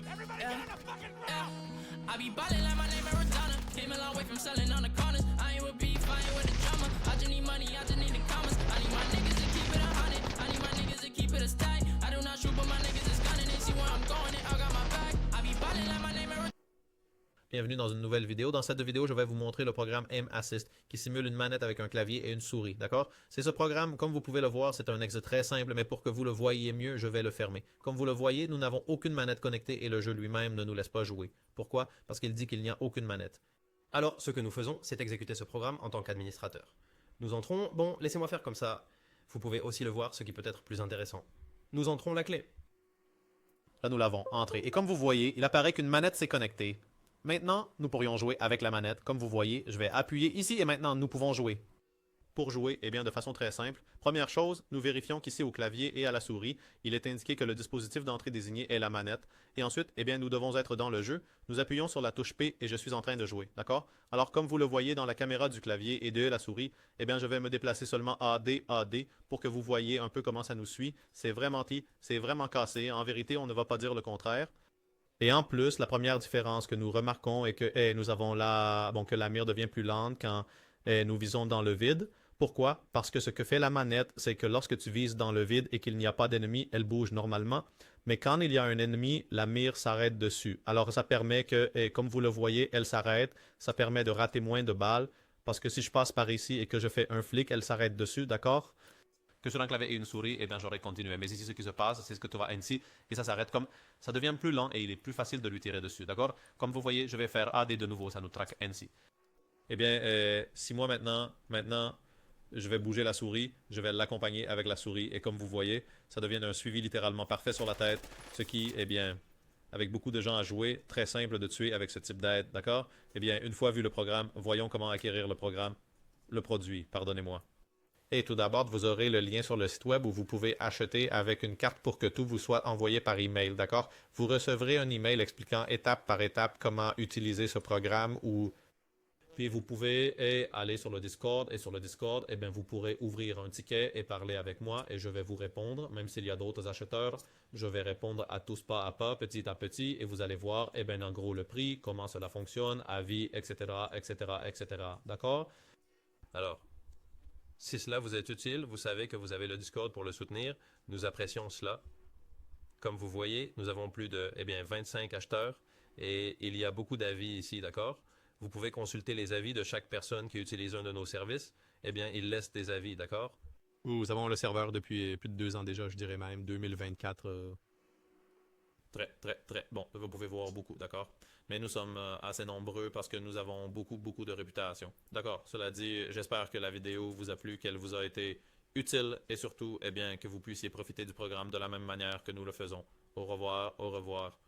I be ballin' like my name Maradona. Came a long way from selling on the corners. I ain't with beef, I ain't with the drama. I just need money, I just need the commas. I need my niggas to keep it 100. I need my niggas to keep it a stack. I do not shoot, but my niggas is gunning. They see where I'm going and I got my back. I be ballin' like my name Maradona. Bienvenue dans une nouvelle vidéo. Dans cette vidéo, je vais vous montrer le programme Aim Assist qui simule une manette avec un clavier et une souris, d'accord? C'est ce programme, comme vous pouvez le voir, c'est un exe très simple, mais pour que vous le voyiez mieux, je vais le fermer. Comme vous le voyez, nous n'avons aucune manette connectée et le jeu lui-même ne nous laisse pas jouer. Pourquoi? Parce qu'il dit qu'il n'y a aucune manette. Alors, ce que nous faisons, c'est exécuter ce programme en tant qu'administrateur. Nous entrons, bon, laissez-moi faire comme ça. Vous pouvez aussi le voir, ce qui peut être plus intéressant. Nous entrons la clé. Là, nous l'avons entré. Et comme vous voyez, il apparaît qu'une manette s'est connectée. Maintenant, nous pourrions jouer avec la manette. Comme vous voyez, je vais appuyer ici et maintenant, nous pouvons jouer. Pour jouer, eh bien, de façon très simple, première chose, nous vérifions qu'ici au clavier et à la souris, il est indiqué que le dispositif d'entrée désigné est la manette. Et ensuite, eh bien, nous devons être dans le jeu. Nous appuyons sur la touche P et je suis en train de jouer, d'accord? Alors, comme vous le voyez dans la caméra du clavier et de la souris, eh bien, je vais me déplacer seulement AD, AD pour que vous voyez un peu comment ça nous suit. C'est vraiment cassé. En vérité, on ne va pas dire le contraire. Et en plus, la première différence que nous remarquons est que nous avons que la mire devient plus lente quand nous visons dans le vide. Pourquoi? Parce que ce que fait la manette, c'est que lorsque tu vises dans le vide et qu'il n'y a pas d'ennemi, elle bouge normalement. Mais quand il y a un ennemi, la mire s'arrête dessus. Alors ça permet que, comme vous le voyez, elle s'arrête. Ça permet de rater moins de balles. Parce que si je passe par ici et que je fais un flic, elle s'arrête dessus, d'accord? Que sur un clavier et une souris, eh bien, j'aurais continué. Mais ici, ce qui se passe, c'est ce que tu vois ici, et ça s'arrête comme, ça devient plus lent et il est plus facile de lui tirer dessus, d'accord? Comme vous voyez, je vais faire AD de nouveau, ça nous traque ainsi. Eh bien, si moi maintenant, je vais bouger la souris, je vais l'accompagner avec la souris, et comme vous voyez, ça devient un suivi littéralement parfait sur la tête, ce qui, eh bien, avec beaucoup de gens à jouer, très simple de tuer avec ce type d'aide, d'accord? Eh bien, une fois vu le programme, voyons comment acquérir le produit, pardonnez-moi. Et tout d'abord, vous aurez le lien sur le site web où vous pouvez acheter avec une carte pour que tout vous soit envoyé par email, d'accord? Vous recevrez un email expliquant étape par étape comment utiliser ce programme ou... Puis vous pouvez aller sur le Discord et sur le Discord, eh bien, vous pourrez ouvrir un ticket et parler avec moi et je vais vous répondre, même s'il y a d'autres acheteurs, je vais répondre à tous pas à pas, petit à petit et vous allez voir, eh bien, en gros, le prix, comment cela fonctionne, avis, etc., etc., etc., d'accord? Alors, si cela vous est utile, vous savez que vous avez le Discord pour le soutenir. Nous apprécions cela. Comme vous voyez, nous avons plus de 25 acheteurs et il y a beaucoup d'avis ici, d'accord? Vous pouvez consulter les avis de chaque personne qui utilise un de nos services. Eh bien, ils laissent des avis, d'accord? Nous avons le serveur depuis plus de 2 ans déjà, je dirais même, 2024. Très. Bon, vous pouvez voir beaucoup, d'accord? Mais nous sommes assez nombreux parce que nous avons beaucoup de réputation. D'accord, cela dit, j'espère que la vidéo vous a plu, qu'elle vous a été utile et surtout, eh bien, que vous puissiez profiter du programme de la même manière que nous le faisons. Au revoir, au revoir.